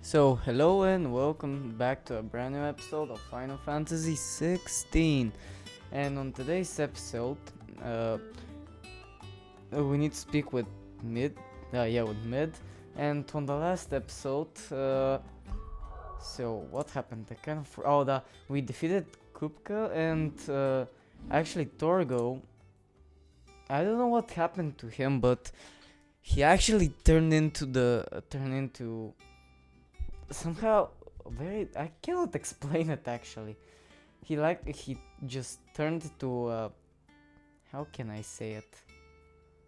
So, hello and welcome back to a brand new episode of Final Fantasy XVI. And on today's episode, we need to speak with Mid. With Mid. And on the last episode, so what happened? We defeated Kupka and actually Torgo. I don't know what happened to him, but he actually turned into somehow I cannot explain it actually. He just turned to how can I say it?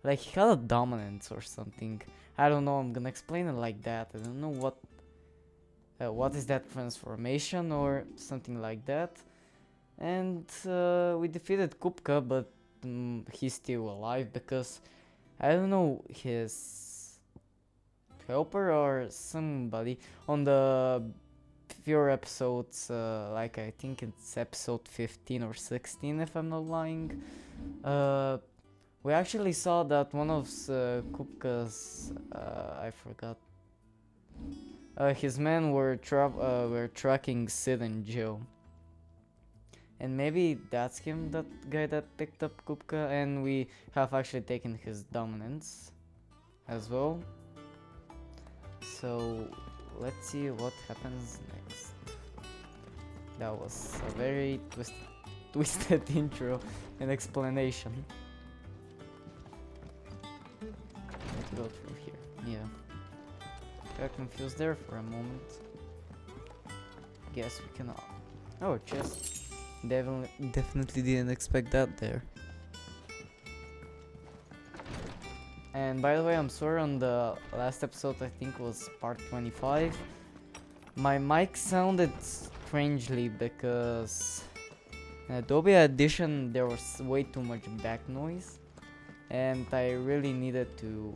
Like he had a dominance or something. I don't know, I'm gonna explain it like that. I don't know what is that transformation or something like that. And we defeated Kupka, but he's still alive because I don't know, his helper or somebody on the few episodes, like I think it's episode 15 or 16 if I'm not lying, we actually saw that one of Kupka's, I forgot, his men were tracking Sid and Joe. And maybe that's him, that guy that picked up Kupka, and we have actually taken his dominance as well. So let's see what happens next. That was a very twisted intro and explanation. Let's go through here. Yeah. Got confused there for a moment. Guess we cannot. Oh, chest. Definitely didn't expect that there. And by the way, I'm sorry, on the last episode, I think was part 25, my mic sounded strangely because in Adobe Audition there was way too much back noise, and I really needed to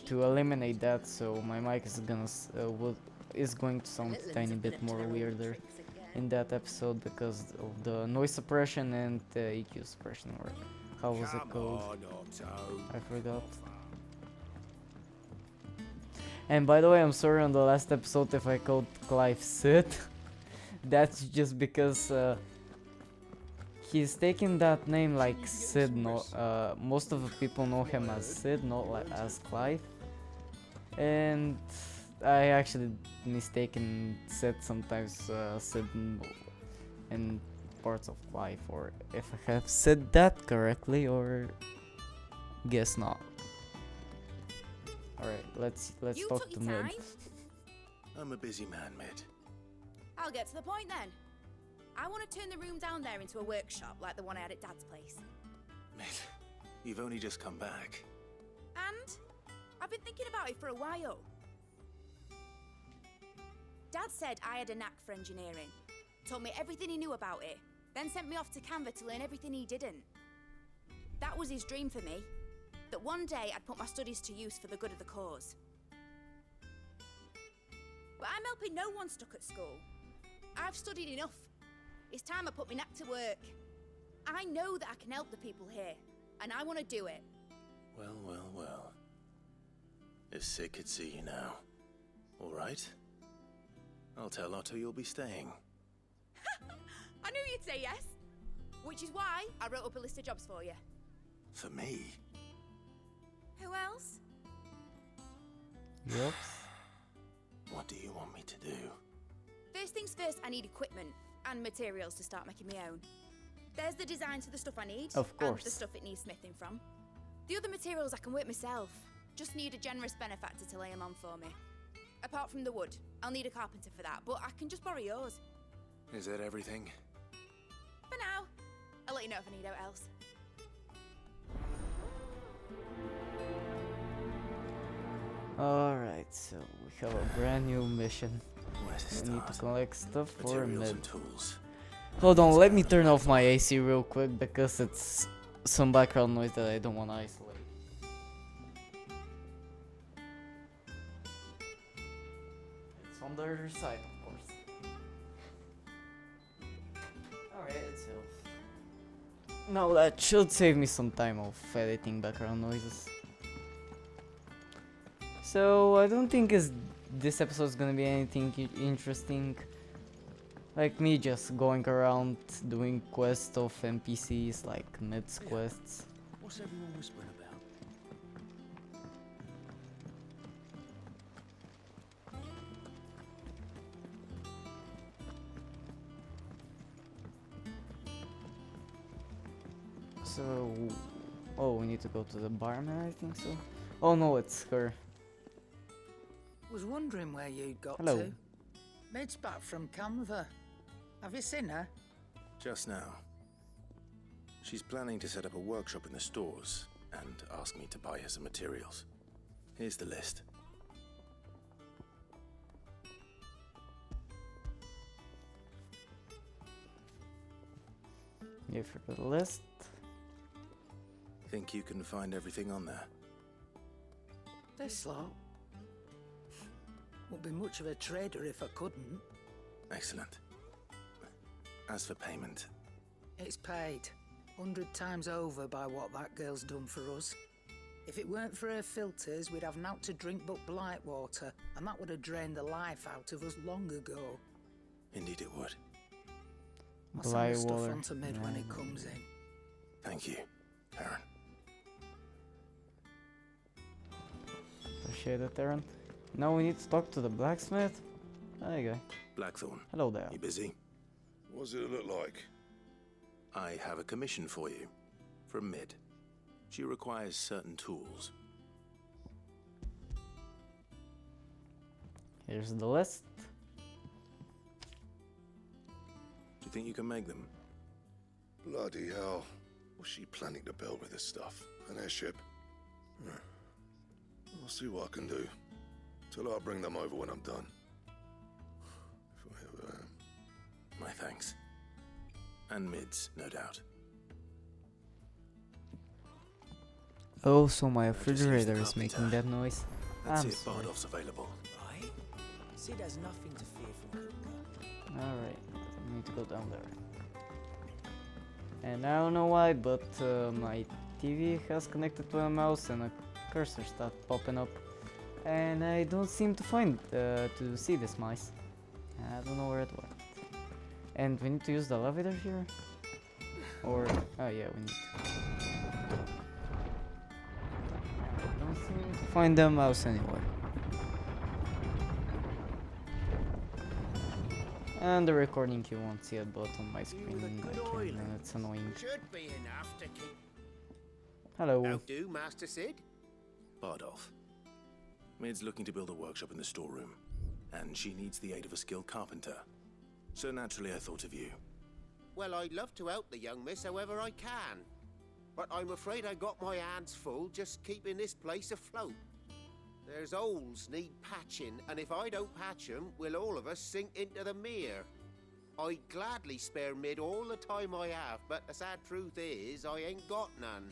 eliminate that, so my mic is going to sound a tiny bit more weirder in that episode because of the noise suppression and EQ suppression, or how was it called? I forgot. And by the way, I'm sorry on the last episode if I called Clive Sid. That's just because he's taking that name like Sid. Most of the people know him as Sid, not like as Clive. And I actually mistaken Sid sometimes Sid in parts of Clive, or if I have said that correctly, or guess not. Alright, let's talk to Mid. I'm a busy man, Mid. I'll get to the point then. I want to turn the room down there into a workshop like the one I had at Dad's place. Mid, you've only just come back. And I've been thinking about it for a while. Dad said I had a knack for engineering, told me everything he knew about it, then sent me off to Canva to learn everything he didn't. That was his dream for me, that one day I'd put my studies to use for the good of the cause. But I'm helping no one stuck at school. I've studied enough. It's time I put my knack to work. I know that I can help the people here, and I want to do it. Well. If Sid could see you now. All right? I'll tell Otto you'll be staying. I knew you'd say yes. Which is why I wrote up a list of jobs for you. For me? Who else? Yep. What do you want me to do? First things first, I need equipment and materials to start making my own. There's the designs for the stuff I need. Of course. And the stuff it needs smithing from. The other materials I can work myself. Just need a generous benefactor to lay them on for me. Apart from the wood, I'll need a carpenter for that, but I can just borrow yours. Is that everything? For now. I'll let you know if I need out else. Alright, so we have a brand new mission. We need to collect stuff for Materials Mid. and tools. Hold on, let me turn off my AC real quick because it's some background noise that I don't want to isolate. It's on the other side, of course. Alright, so now that should save me some time of editing background noises. So I don't think this episode is gonna be anything interesting. Like me just going around doing quests of NPCs, like mids quests. What's everyone whispering about? So, oh, we need to go to the barman, I think so. Oh no, it's her. Was wondering where you'd got Hello. to. Mid's back from Canva. Have you seen her? Just now. She's planning to set up a workshop in the stores and ask me to buy her some materials. Here's the list. Give her the list. Think you can find everything on there? This lot. Wouldn't be much of a trader if I couldn't. Excellent. As for payment, It's paid 100 times over by what that girl's done for us. If it weren't for her filters, we'd have naught to drink but blight water, and that would have drained the life out of us long ago. indeed it would. I'll send Blight the stuff water. onto Mid when it comes in. Thank you, Aaron. Appreciate it, Aaron. Now we need to talk to the blacksmith. There you go. Blackthorn, Hello there. you busy? What does it look like? I have a commission for you. From Mid. She requires certain tools. Here's the list. Do you think you can make them? Bloody hell. What's she planning to build with this stuff? An airship? I'll see what I can do. Till I'll bring them over when I'm done. If I ever am. My thanks. And Mid's, no doubt. Oh, so my just use the refrigerator is making carpenter. that noise. Let's I'm see if sorry. Bardolph's available. Right? Sid has nothing to fear from Kruger. Alright, I need to go down there. And I don't know why, but my TV has connected to a mouse and a cursor started popping up. And I don't seem to find, to see this mouse. I don't know where it went. And we need to use the elevator here? Or, oh yeah, we need to. I don't seem to find the mouse anywhere. And the recording you won't see it, but on my screen and it's annoying. Should be enough to keep. Hello. How do, Master Sid? Bardolph. Mid's looking to build a workshop in the storeroom, and she needs the aid of a skilled carpenter. So naturally I thought of you. Well, I'd love to help the young miss however I can. But I'm afraid I got my hands full just keeping this place afloat. There's holes need patching, and if I don't patch 'em, we'll all of us sink into the mere. I'd gladly spare Mid all the time I have, but the sad truth is, I ain't got none.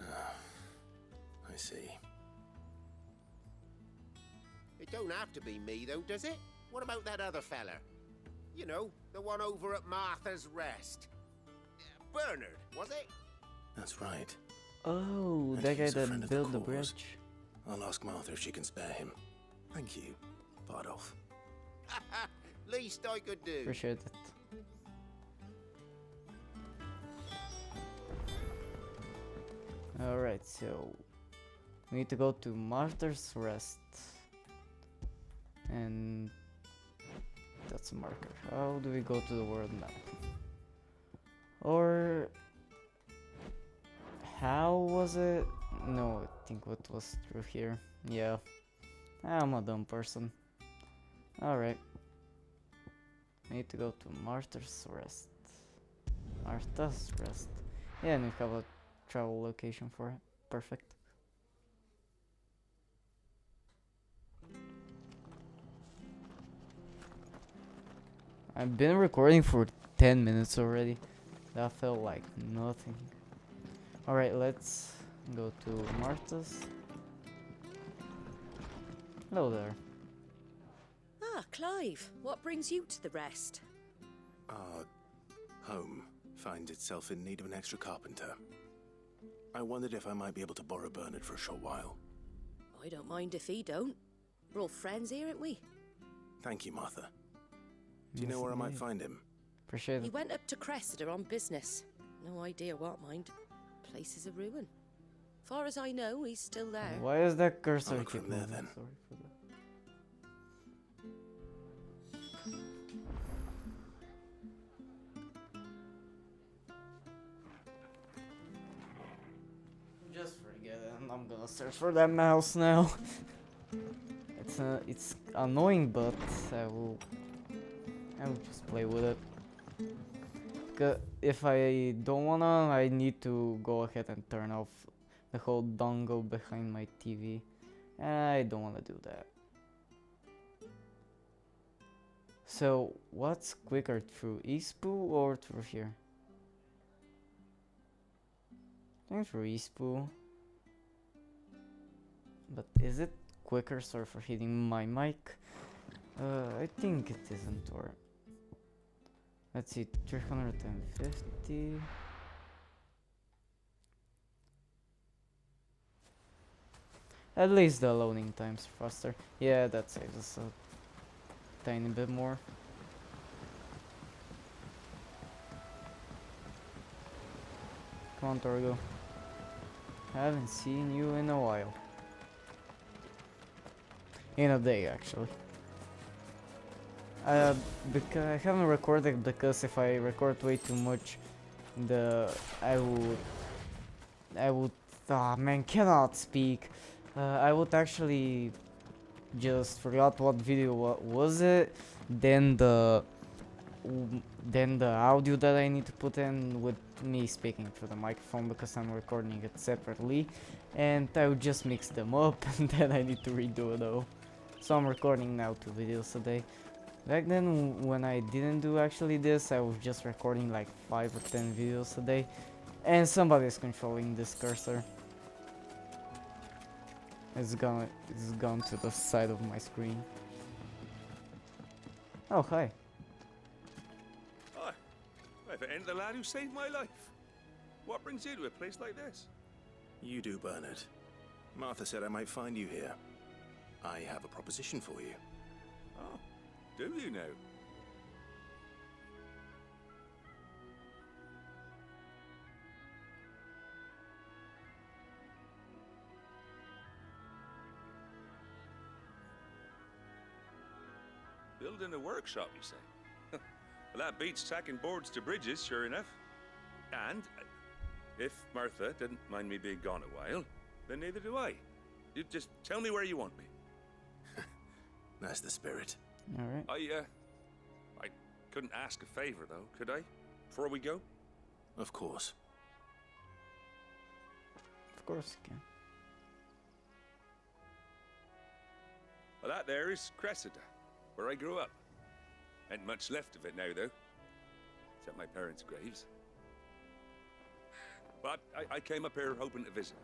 I see. It don't have to be me, though, does it? What about that other fella? You know, the one over at Martha's Rest. Bernard, was it? That's right. Oh, And that guy he's a friend that of the built the cause. bridge. I'll ask Martha if she can spare him. Thank you, Bardolph. Least I could do. Appreciate it. Alright, so we need to go to Martyr's Rest. And that's a marker. How do we go to the world map? Or how was it? No, I think what was through here. Yeah. I'm a dumb person. Alright. I need to go to Martyr's Rest. Martha's Rest. Yeah, and we have a travel location for it. Perfect. I've been recording for 10 minutes already. That felt like nothing. Alright, let's go to Martha's. Hello there. Ah, Clive, what brings you to the rest? Our home finds itself in need of an extra carpenter. I wondered if I might be able to borrow Bernard for a short while. I don't mind if he don't. We're all friends here, aren't we? Thank you, Martha. Do you Yes, know where I might indeed. find him? Appreciate He it. went up to Cressida on business. No idea what, mind. Place is a ruin. Far as I know, he's still there. Why is that cursor look keep from there, moving? then. Sorry for that. Just forget it. I'm gonna search for that mouse now. It's annoying, but I will just play with it. 'Cause if I don't wanna, I need to go ahead and turn off the whole dongle behind my TV. I don't wanna do that. So what's quicker, through Eastpool or through here? I think through Eastpool. But is it quicker? Sorry for hitting my mic. I think it isn't, or let's see, 350. At least the loading time's faster. Yeah, that saves us a tiny bit more. Come on, Torgo. Haven't seen you in a while. In a day, actually. Because I haven't recorded, because if I record way too much, I would ah man, cannot speak. I would actually just forgot what video was it, then the audio that I need to put in with me speaking through the microphone, because I'm recording it separately, and I would just mix them up and then I need to redo it all. So I'm recording now 2 videos a day. Back then, when I didn't do actually this, I was just recording like 5 or 10 videos a day, and somebody's controlling this cursor. It's gone to the side of my screen. Oh, hi. Hi. If it ain't the lad who saved my life. What brings you to a place like this? You do, Bernard. Martha said I might find you here. I have a proposition for you. Oh, do you now? Building a workshop, you say? Well, that beats tacking boards to bridges, sure enough. And if Martha didn't mind me being gone a while, then neither do I. You just tell me where you want me. That's the spirit. Alright. I couldn't ask a favor, though, could I? Before we go? Of course. Of course you can. Well, that there is Cressida, where I grew up. Ain't much left of it now, though. Except my parents' graves. But I came up here hoping to visit.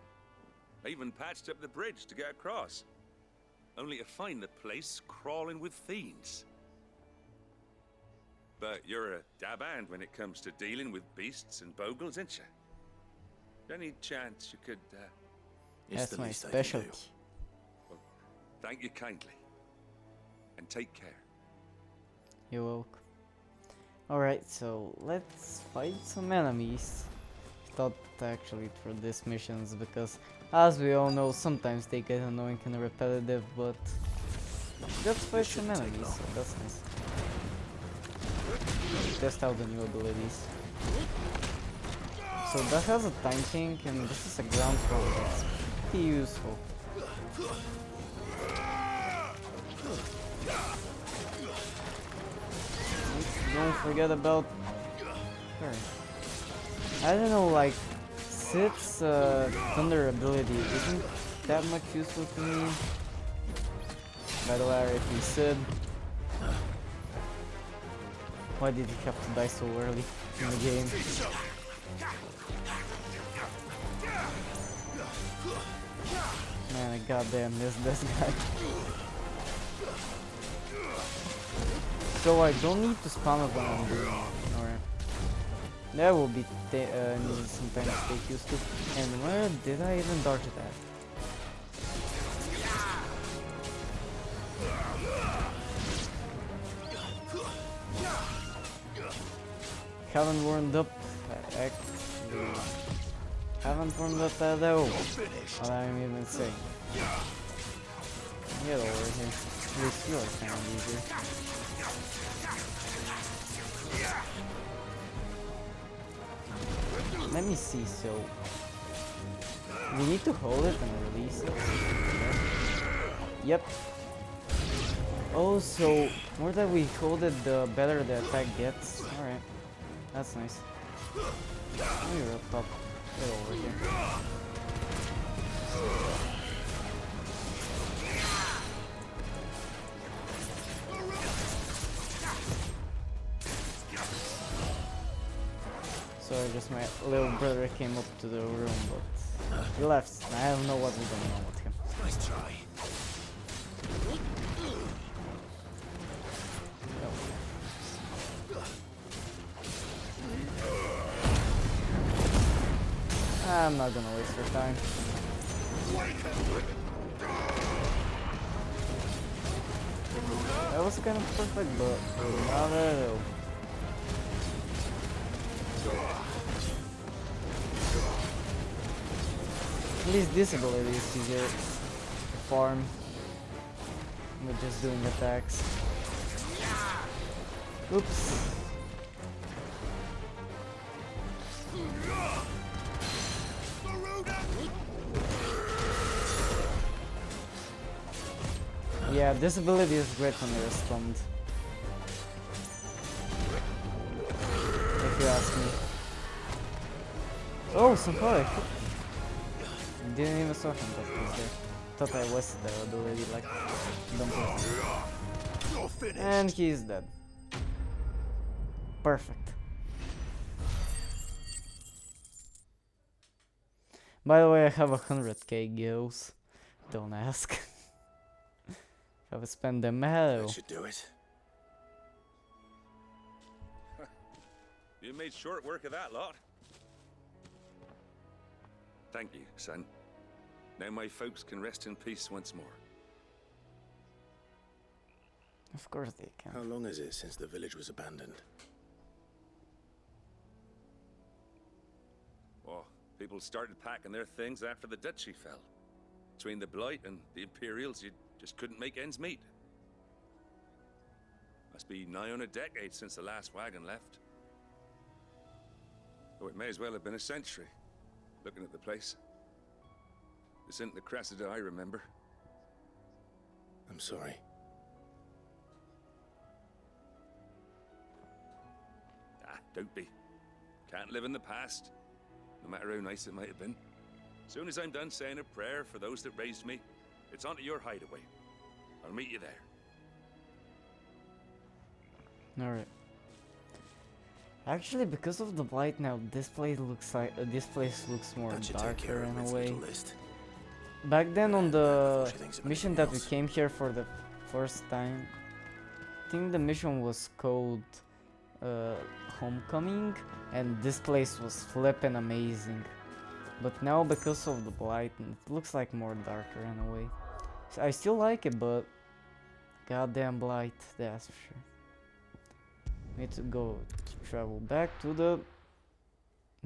I even patched up the bridge to get across. Only to find the place crawling with fiends. But you're a dab hand when it comes to dealing with beasts and bogles, ain't you? Any chance you could, It's That's the my least I can do. specialty. Well, thank you kindly. And take care. You're welcome. Alright, so let's fight some enemies. Thought actually for these missions, because as we all know, sometimes they get annoying and repetitive, but let's fight some enemies, so that's nice. Test out the new abilities. So that has a time thing, and this is a ground throw that's pretty useful. Don't forget about her. I don't know, like, Sid's thunder ability isn't that much useful to me. By the way, RIP Sid. Why did he have to die so early in the game? Man, I goddamn missed this guy. So I don't need to spam it when I'm doing it, or that will be needed some time to take used to. And where did I even dodge it at? Haven't warmed up. Actually, haven't warmed up at all. What I'm even saying. Get over here. At least you're kind of easier. Let me see, so we need to hold it and release it. Yep. Oh, so more that we hold it, the better the attack gets. Alright. That's nice. Oh, you're up top. Get over here. Sorry, just my little brother came up to the room, but he left. I don't know what was going on with him. Nice try. I'm not gonna waste your time. That was kind of perfect, but not at all. At least this ability is easier to farm with just doing attacks. Oops. Yeah, this ability is great when you're stunned. If you ask me. Oh, Senpai! Didn't even saw him that was there. Thought I wasted the ability like dumb person. And he's dead. Perfect. By the way, I have 100k gills. Don't ask. Have I spent them all? That should do it. You made short work of that lot. Thank you, son. Now my folks can rest in peace once more. Of course they can. How long is it since the village was abandoned? Oh, people started packing their things after the Duchy fell. Between the Blight and the Imperials, you just couldn't make ends meet. Must be nigh on a decade since the last wagon left. Oh, it may as well have been a century, looking at the place. This isn't the Cressida I remember. I'm sorry. Ah, don't be. Can't live in the past, no matter how nice it might have been. Soon as I'm done saying a prayer for those that raised me, it's onto your hideaway. I'll meet you there. Alright. Actually, because of the blight now, this place looks more darker in a way. Back then on the mission that we came here for the first time, I think the mission was called Homecoming, and this place was flippin' amazing. But now because of the blight, it looks like more darker in a way. So I still like it, but goddamn blight, that's for sure. Need to go travel back to the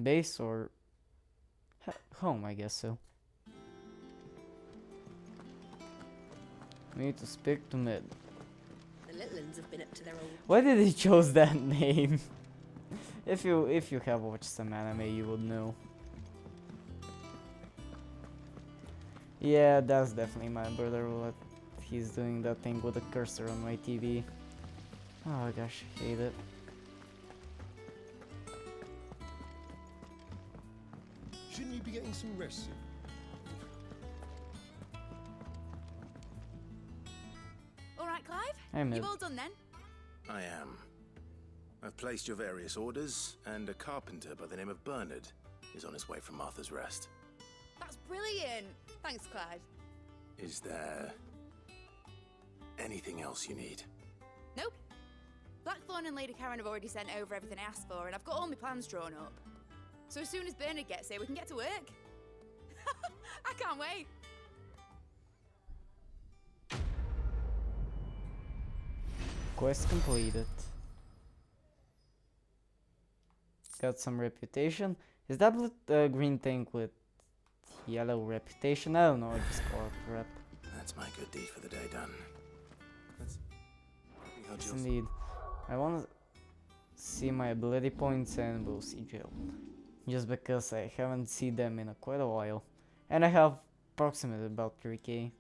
base or home, I guess so. We need to speak to Mid. The little ones have been up to their old. Why did he chose that name? If you have watched some anime, you would know. Yeah, that's definitely my brother. What he's doing that thing with the cursor on my TV. Oh gosh, hate it. Shouldn't you be getting some rest soon? Alright, Clive? Hey, Mid. You all done then? I am. I've placed your various orders, and a carpenter by the name of Bernard is on his way from Arthur's Rest. That's brilliant! Thanks, Clive. Is there anything else you need? Nope. Blackthorn and Lady Karen have already sent over everything I asked for, and I've got all my plans drawn up. So as soon as Bernard gets here, we can get to work. I can't wait. Quest completed. Got some reputation. Is that green thing with yellow reputation? I don't know, I just call it rep. That's my good deed for the day done. Let's see how Yes, Jill's... indeed. I wanna see my ability points and we'll see Jill. Just because I haven't seen them in quite a while. And I have approximately about 3k.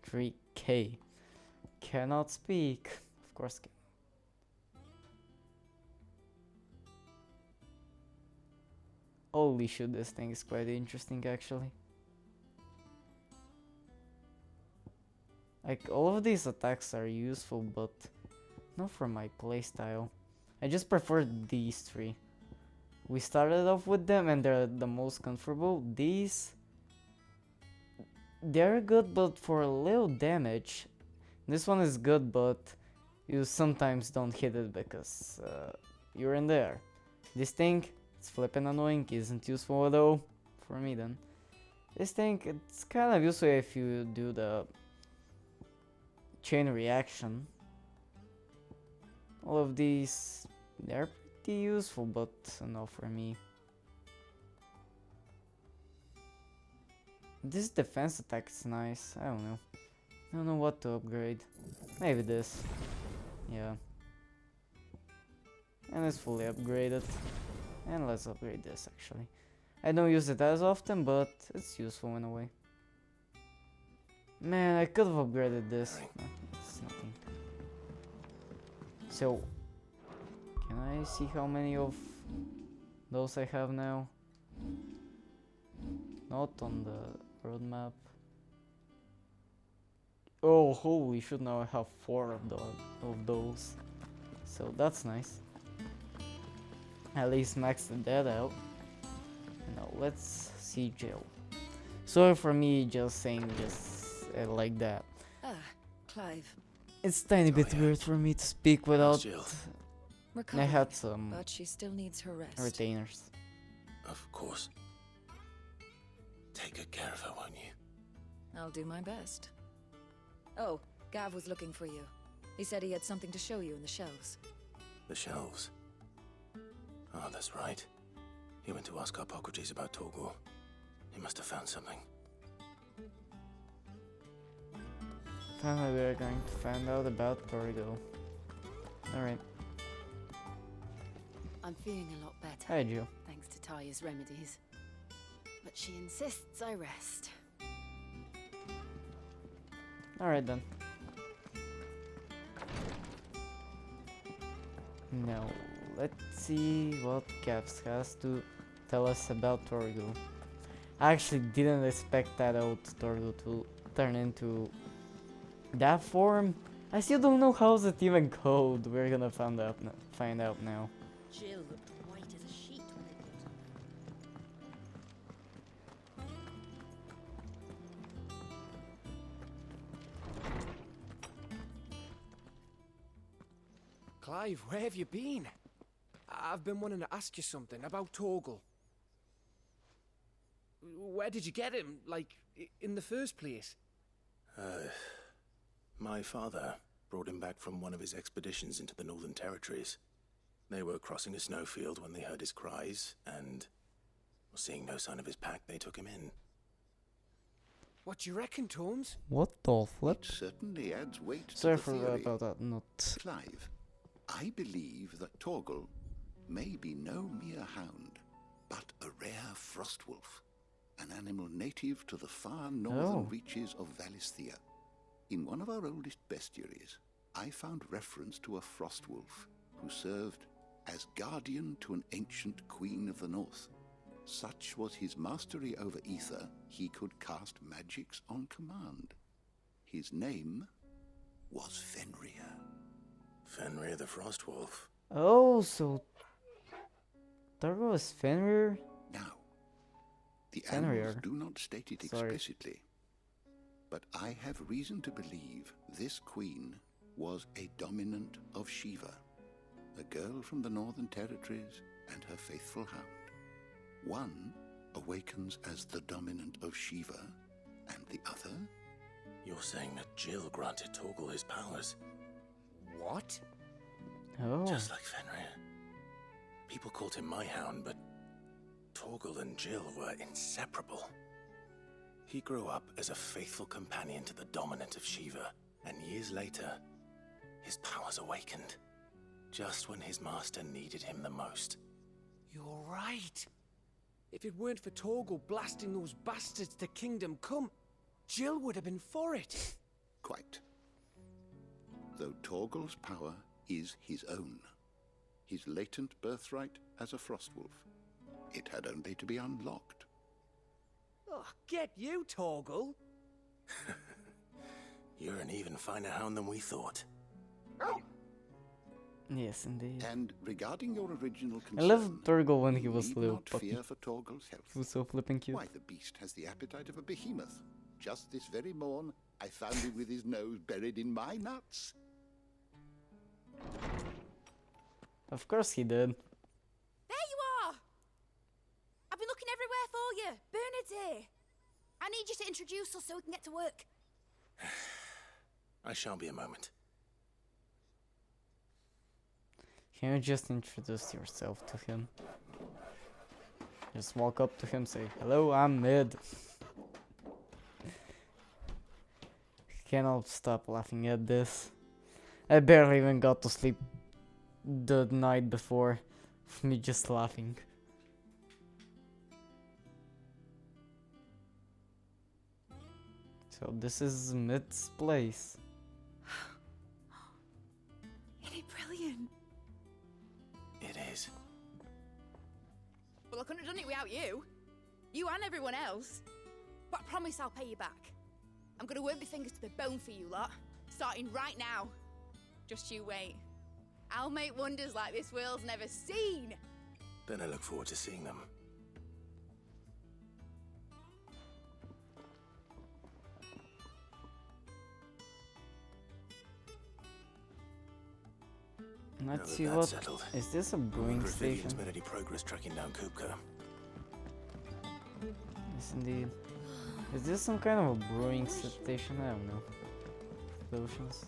3k. Cannot speak. Of course can. Holy shit, this thing is quite interesting actually. Like, all of these attacks are useful, but not for my playstyle. I just prefer these three. We started off with them and they're the most comfortable. These, they're good but for a little damage. This one is good but you sometimes don't hit it because you're in there. This thing, it's flipping annoying, isn't useful at all for me then. This thing, it's kind of useful if you do the chain reaction. All of these, they're pretty useful, but not for me. This defense attack is nice. I don't know. I don't know what to upgrade. Maybe this. Yeah. And it's fully upgraded. And let's upgrade this actually. I don't use it as often, but it's useful in a way. Man, I could have upgraded this. No, it's nothing. So, can I see how many of those I have now? Not on the roadmap. Oh, holy shit, now I have 4 of those. So that's nice. At least maxed that out. Now let's see Jill. Sorry for me just saying just like that. Ah, Clive. It's a tiny bit yeah. weird for me to speak without... Jill? I Recovering, had some but she still needs her rest. retainers. Of course. Take good care of her, won't you? I'll do my best. Oh, Gav was looking for you. He said he had something to show you in the shelves. The shelves. Oh, that's right. He went to ask Hippocrates about Torgor. He must have found something. Finally, we're going to find out about Torgo. Alright. I'm feeling a lot better, Hi, Jill. thanks to Taya's remedies. But she insists I rest. Alright then. Now, let's see what Caps has to tell us about Torgo. I actually didn't expect that old Torgo to turn into that form. I still don't know how's it even called. We're gonna find out now. Jill looked white as a sheet when they put her. Clive, where have you been? I've been wanting to ask you something about Torgal. Where did you get him, like, in the first place? My father brought him back from one of his expeditions into the Northern Territories. They were crossing a snowfield when they heard his cries, and seeing no sign of his pack, they took him in. What do you reckon, Tomes? What the flip? It certainly adds weight Sorry to the for theory. about that. Not. Clive, I believe that Torgal may be no mere hound, but a rare frost wolf, an animal native to the far northern reaches of Valisthea. In one of our oldest bestiaries, I found reference to a frost wolf who served as guardian to an ancient queen of the north. Such was his mastery over ether, he could cast magics on command. His name was Fenrir. Fenrir the Frost Wolf. Oh, so Torgo is Fenrir? Now, the Fenrir. annals do not state it explicitly, but I have reason to believe this queen was a dominant of Shiva, a girl from the Northern Territories and her faithful hound. One awakens as the dominant of Shiva, and the other... You're saying that Jill granted Torgal his powers? What? Oh. Just like Fenrir. People called him my hound, but Torgal and Jill were inseparable. He grew up as a faithful companion to the dominant of Shiva, and years later, his powers awakened, just when his master needed him the most. You're right. If it weren't for Torgal blasting those bastards to Kingdom Come, Jill would have been for it. Quite. Though Torgal's power is his own, his latent birthright as a Frostwolf. It had only to be unlocked. Oh, get you, Torgal. You're an even finer hound than we thought. Yes, indeed. And regarding your original concern, I love Torgal when he you was need little not puppy. fear for Torgal's health. He was so flipping cute. Why, the beast has the appetite of a behemoth. Just this very morn, I found him with his nose buried in my nuts. Of course he did. There you are! I've been looking everywhere for you. Bernard's here. I need you to introduce us so we can get to work. I shall be a moment. Can you just introduce yourself to him? Just walk up to him, say, "Hello, I'm Mid." Cannot stop laughing at this. I barely even got to sleep the night before, with me just laughing. So this is Mid's place. Isn't it brilliant? It is. Well, I couldn't have done it without you. You and everyone else. But I promise I'll pay you back. I'm gonna work my fingers to the bone for you lot. Starting right now. Just you wait. I'll make wonders like this world's never seen. Then I look forward to seeing them. Let's Now see that what... that's settled, Is this a I brewing wonder if Vivian's station? made any progress tracking down Kupka. Yes, indeed. Is this some kind of a brewing station? I don't know. Potions.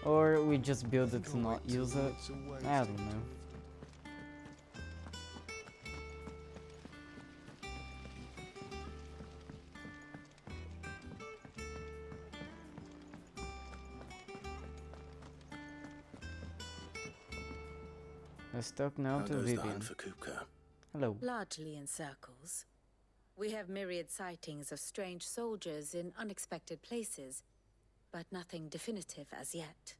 Or we just build it to not use it? I don't know. Let's talk now How to goes the Vivian. hunt for Kupka? Hello. Largely in circles. We have myriad sightings of strange soldiers in unexpected places, but nothing definitive as yet.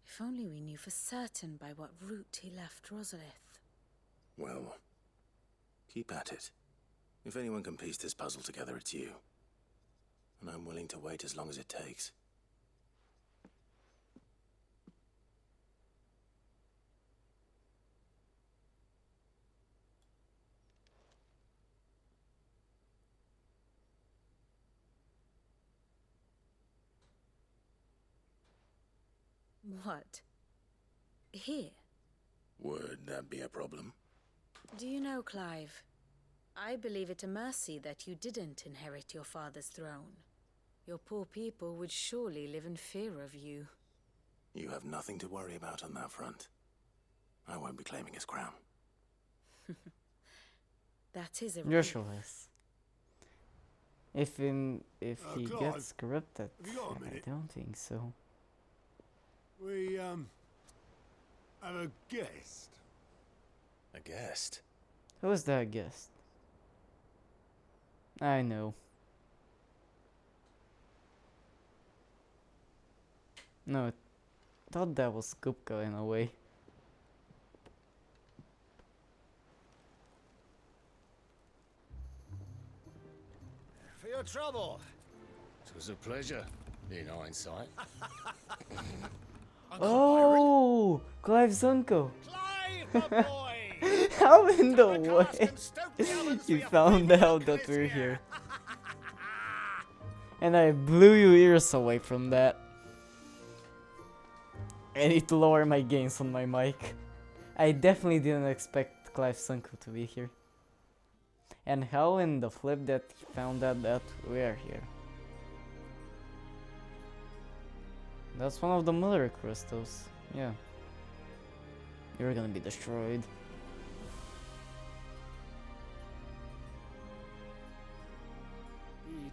If only we knew for certain by what route he left Rosalith. Well, keep at it. If anyone can piece this puzzle together, it's you. And I'm willing to wait as long as it takes. What? Here? Would that be a problem? Do you know, Clive? I believe it a mercy that you didn't inherit your father's throne. Your poor people would surely live in fear of you. You have nothing to worry about on that front. I won't be claiming his crown. That is a Useless. If he Clive, gets corrupted, have you got a I minute? don't think so. We, have a guest. A guest? Who is that guest? I know. No, I thought that was Kupka in a way. For your trouble. It was a pleasure, in hindsight. Oh, Clive's uncle. Clive, my boy! How in the way you found out that we're here? And I blew your ears away from that. I need to lower my gains on my mic. I definitely didn't expect Clive's uncle to be here. And how in the flip that he found out that we're here? That's one of the mother crystals, yeah. You're gonna be destroyed.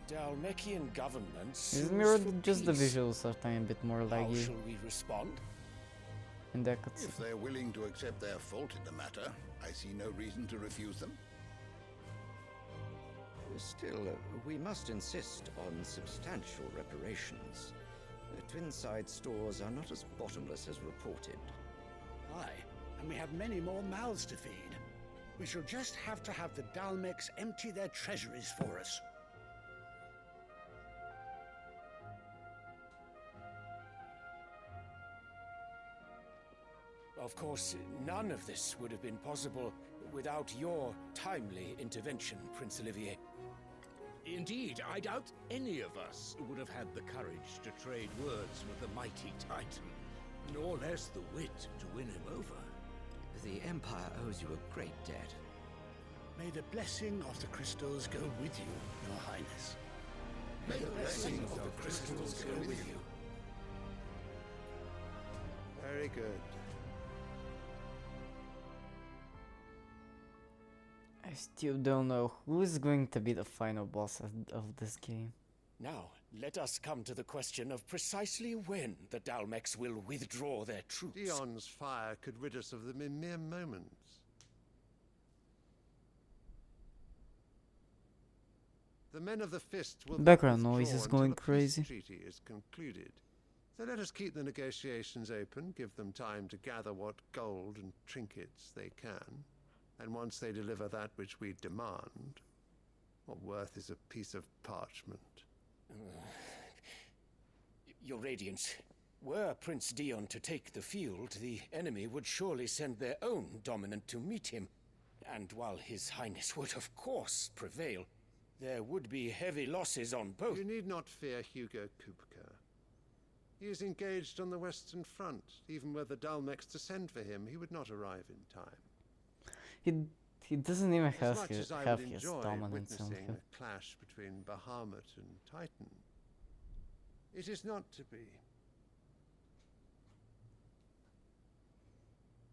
The Dalmekian government Is sues mirrored, for just the peace. visuals are tiny bit more How laggy. shall we respond? In that cutscene. If they're willing to accept their fault in the matter, I see no reason to refuse them. Still, we must insist on substantial reparations. Twinside stores are not as bottomless as reported. Aye, and we have many more mouths to feed. We shall just have to have the Dalmecs empty their treasuries for us. Of course, none of this would have been possible without your timely intervention, Prince Olivier. Indeed, I doubt any of us would have had the courage to trade words with the mighty Titan, nor less the wit to win him over. The Empire owes you a great debt. May the blessing of the crystals go with you, Your Highness. May the blessing of the crystals go with you. Very good. I still don't know who is going to be the final boss of this game. Now, let us come to the question of precisely when the Dalmecs will withdraw their troops. Dion's fire could rid us of them in mere moments. The men of the Fist will Background not noise withdraw is until going the peace crazy. treaty is concluded. So let us keep the negotiations open, give them time to gather what gold and trinkets they can, and once they deliver that which we demand, what worth is a piece of parchment? Your Radiance, were Prince Dion to take the field, the enemy would surely send their own dominant to meet him. And while His Highness would of course prevail, there would be heavy losses on both. You need not fear Hugo Kupka. He is engaged on the Western Front. Even were the Dalmecs to send for him, he would not arrive in time. He doesn't even As have much his, as I have would his enjoy dominance on witnessing him. a clash between Bahamut and Titan, it is not to be.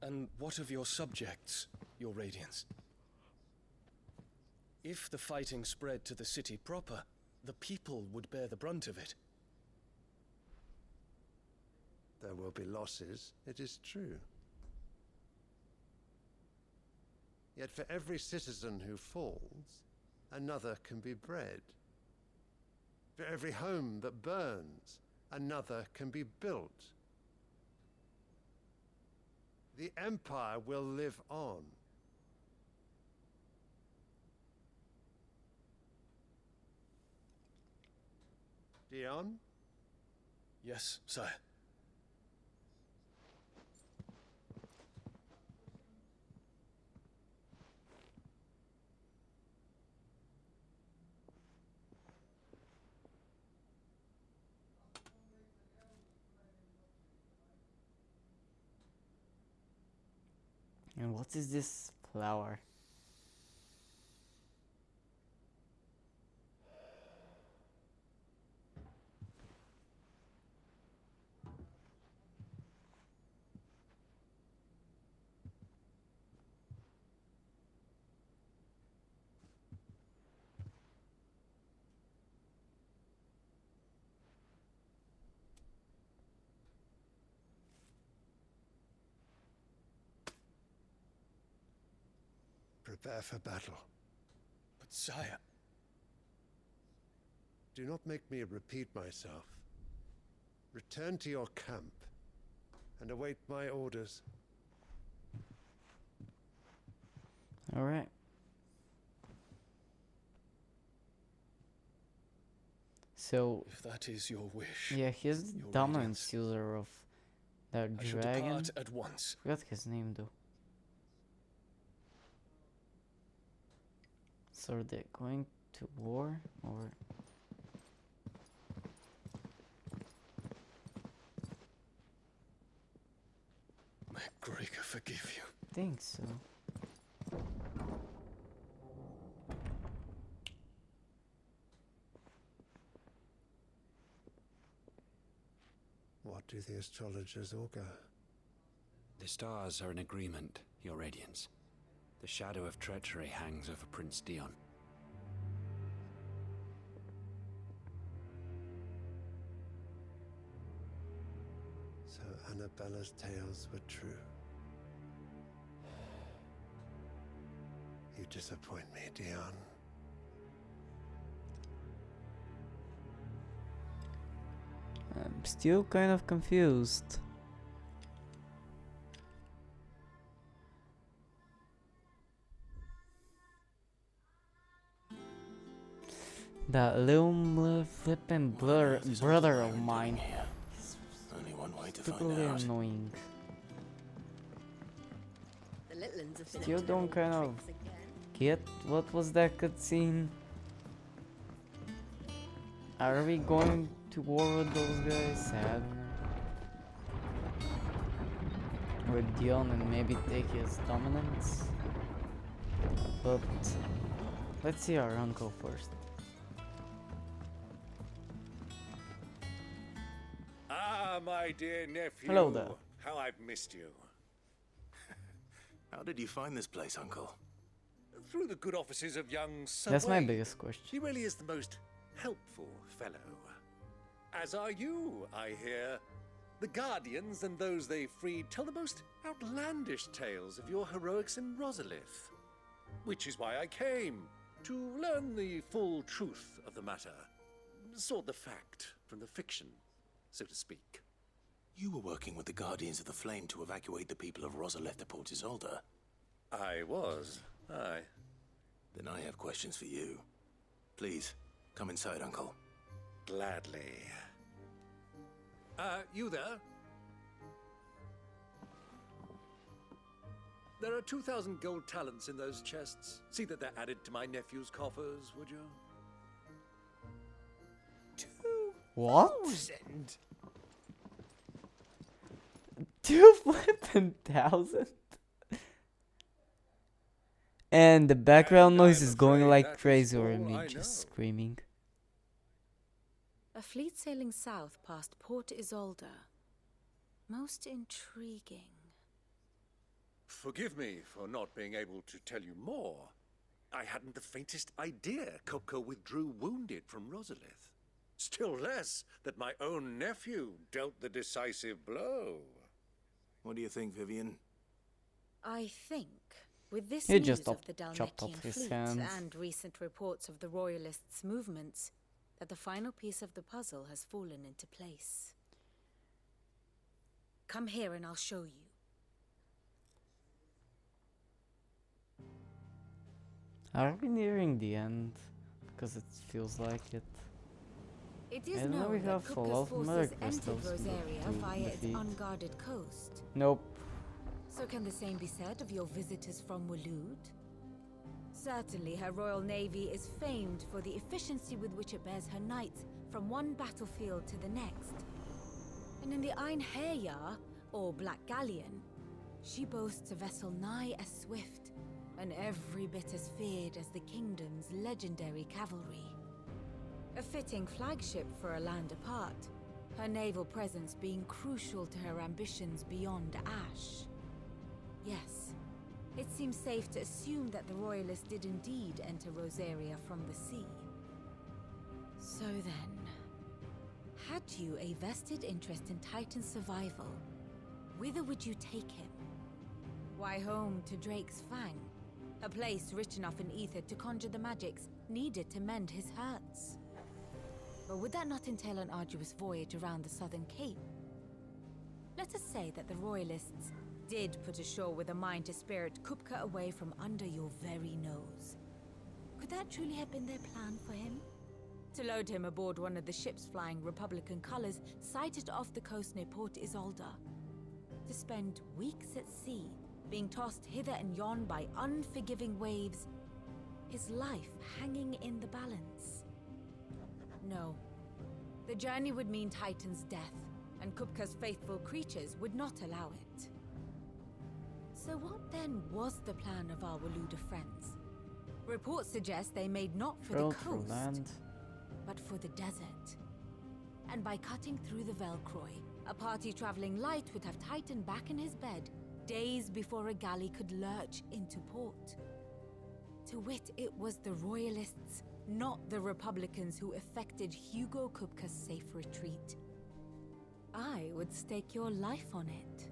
And what of your subjects, Your Radiance? If the fighting spread to the city proper, the people would bear the brunt of it. There will be losses, it is true. Yet for every citizen who falls, another can be bred. For every home that burns, another can be built. The Empire will live on. Dion? Yes, sire. And what is this flower? Prepare for battle. But sire... Do not make me repeat myself. Return to your camp and await my orders. Alright. So... If that is your wish... Yeah, he's the Your dominant Radiance. user of that I should dragon. depart at once. Forgot his name though. So are they going to war or? May Gregor forgive you. Think so. What do the astrologers augur? The stars are in agreement, Your Radiance. The shadow of treachery hangs over Prince Dion. So Annabella's tales were true. You disappoint me, Dion. I'm still kind of confused. That little flippin' brother of mine. Only one way to Stupidly find out. annoying. The little ones have been Still up to don't their kind old of tricks again. get what was that cutscene. Are we going to war with those guys? Sad. With Dion and maybe take his dominance. But let's see our uncle first. Ah, my dear nephew. Hello there. How I've missed you. How did you find this place, Uncle? Through the good offices of young Sir That's my Wayne. biggest question. He really is the most helpful fellow. As are you, I hear. The Guardians and those they freed tell the most outlandish tales of your heroics in Rosalith. Which is why I came, to learn the full truth of the matter. Sort the fact from the fiction, so to speak. You were working with the Guardians of the Flame to evacuate the people of Rosalith to Port Isolde. I was, aye. Then I have questions for you. Please, come inside, Uncle. Gladly. You there? There are 2,000 gold talents in those chests. See that they're added to my nephew's coffers, would you? What? 2,000? 2,000? And the background noise is going like crazy, or me just screaming. A fleet sailing south past Port Isolde. Most intriguing. Forgive me for not being able to tell you more. I hadn't the faintest idea Kupka withdrew wounded from Rosalith. Still less that my own nephew dealt the decisive blow. What do you think, Vivian? I think, with this He news just of the chopped off Dalmatian his fleet hands. and recent reports of the Royalists' movements, that the final piece of the puzzle has fallen into place. Come here and I'll show you. Are we nearing the end? Because it feels like it. It is I know we known have that a lot Kupka's of mother forces entered crystals Rosaria to via its defeat. unguarded coast. Nope. So can the same be said of your visitors from Waloed? Certainly her royal navy is famed for the efficiency with which it bears her knights from one battlefield to the next. And in the Einherjar, or Black Galleon, she boasts a vessel nigh as swift and every bit as feared as the kingdom's legendary cavalry. A fitting flagship for a land apart, her naval presence being crucial to her ambitions beyond Ash. Yes, it seems safe to assume that the Royalists did indeed enter Rosaria from the sea. So then, had you a vested interest in Titan's survival, whither would you take him? Why, home to Drake's Fang, a place rich enough in ether to conjure the magics needed to mend his hurts. But would that not entail an arduous voyage around the southern cape? Let us say that the Royalists did put ashore with a mind to spirit Kupka away from under your very nose. Could that truly have been their plan for him? To load him aboard one of the ships flying Republican colors sighted off the coast near Port Isolde. To spend weeks at sea, being tossed hither and yon by unforgiving waves, his life hanging in the balance. No. The journey would mean Titan's death, and Kupka's faithful creatures would not allow it. So what then was the plan of our Waluda friends? Reports suggest they made not for the coast, but for the desert. And by cutting through the Velcroy, a party traveling light would have Titan back in his bed, days before a galley could lurch into port. To wit, it was the Royalists, not the Republicans, who effected Hugo Kupka's safe retreat. I would stake your life on it.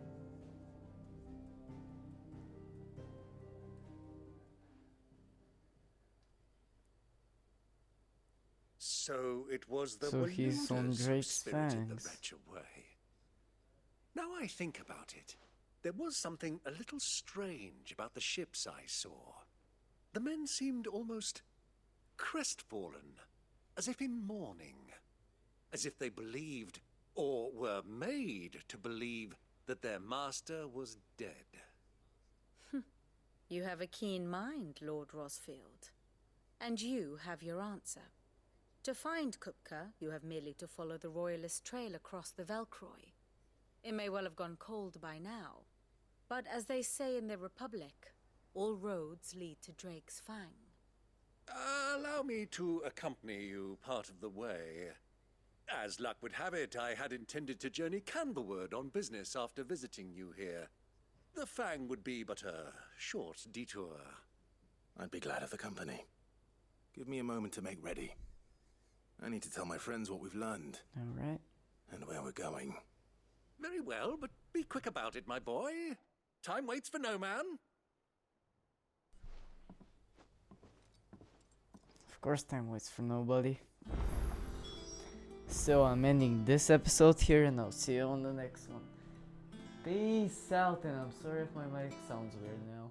So it was the So he's on Waluders who Drake's spirited the fangs. wretch away. Now I think about it, there was something a little strange about the ships I saw. The men seemed almost crestfallen, as if in mourning, as if they believed, or were made to believe, that their master was dead. You have a keen mind, Lord Rosfield. And you have your answer. To find Kupka, you have merely to follow the Royalist trail across the Velcroy. It may well have gone cold by now, but as they say in the Republic, all roads lead to Drake's Fang. Allow me to accompany you part of the way. As luck would have it, I had intended to journey Canberward on business after visiting you here. The Fang would be but a short detour. I'd be glad of the company. Give me a moment to make ready. I need to tell my friends what we've learned. Alright. And where we're going. Very well, but be quick about it, my boy. Time waits for no man. Of course, time waits for nobody. So I'm ending this episode here, and I'll see you on the next one. Peace out, and I'm sorry if my mic sounds weird now.